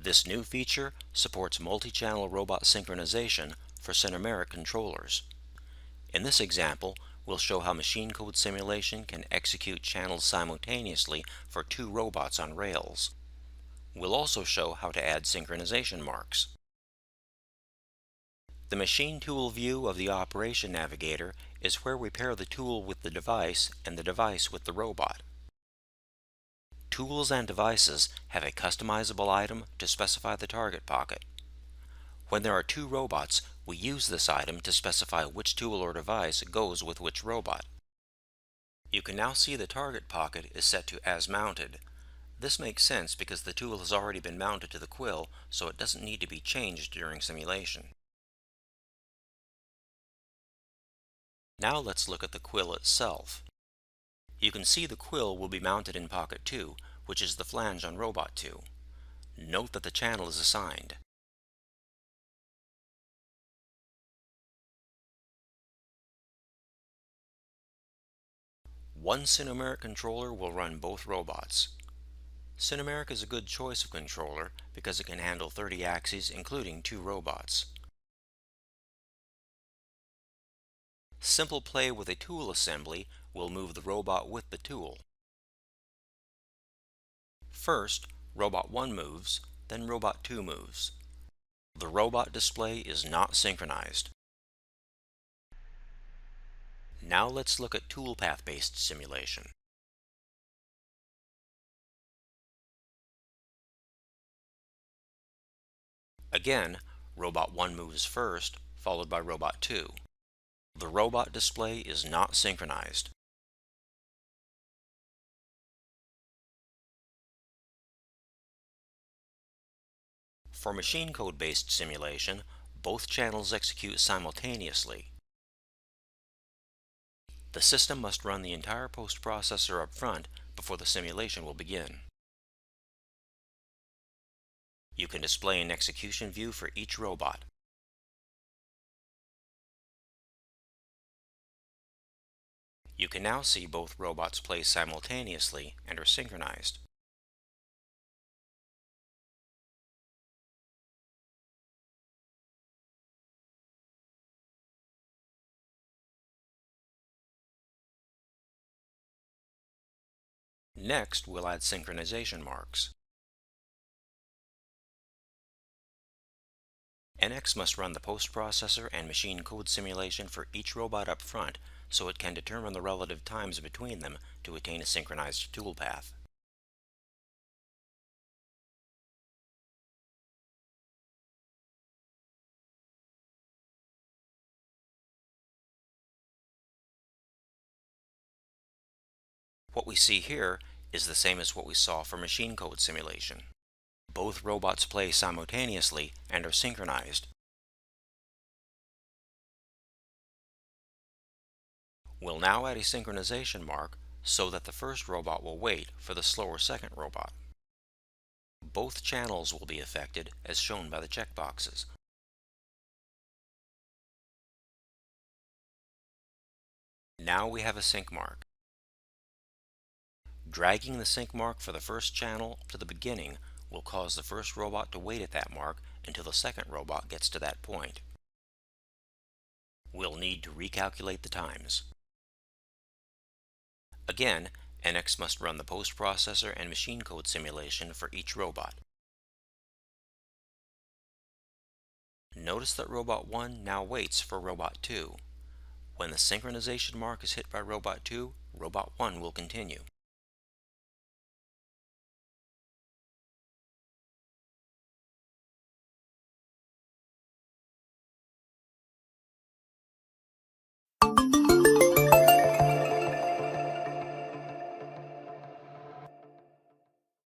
This new feature supports multi-channel robot synchronization for cinematic controllers. In this example, we'll show how machine code simulation can execute channels simultaneously for two robots on rails. We'll also show how to add synchronization marks. The machine tool view of the operation navigator is where we pair the tool with the device and the device with the robot. Tools and devices have a customizable item to specify the target pocket. When there are two robots, we use this item to specify which tool or device goes with which robot. You can now see the target pocket is set to as mounted. This makes sense because the tool has already been mounted to the quill, so it doesn't need to be changed during simulation. Now let's look at the quill itself. You can see the quill will be mounted in pocket 2, which is the flange on robot 2. Note that the channel is assigned. One cinematic controller will run both robots. Cinematic is a good choice of controller because it can handle 30 axes including two robots. Simple play with a tool assembly will move the robot with the tool. First, Robot 1 moves, then Robot 2 moves. The robot display is not synchronized. Now let's look at toolpath-based simulation. Again, Robot 1 moves first, followed by Robot 2. The robot display is not synchronized. For machine code-based simulation, both channels execute simultaneously. The system must run the entire post-processor up front before the simulation will begin. You can display an execution view for each robot. You can now see both robots play simultaneously and are synchronized. Next, we'll add synchronization marks. NX must run the post-processor and machine code simulation for each robot up front so it can determine the relative times between them to attain a synchronized toolpath. What we see here is the same as what we saw for machine code simulation. Both robots play simultaneously and are synchronized. We'll now add a synchronization mark so that the first robot will wait for the slower second robot. Both channels will be affected as shown by the checkboxes. Now we have a sync mark. Dragging the sync mark for the first channel to the beginning will cause the first robot to wait at that mark until the second robot gets to that point. We'll need to recalculate the times. Again, NX must run the post-processor and machine code simulation for each robot. Notice that Robot 1 now waits for Robot 2. When the synchronization mark is hit by Robot 2, Robot 1 will continue.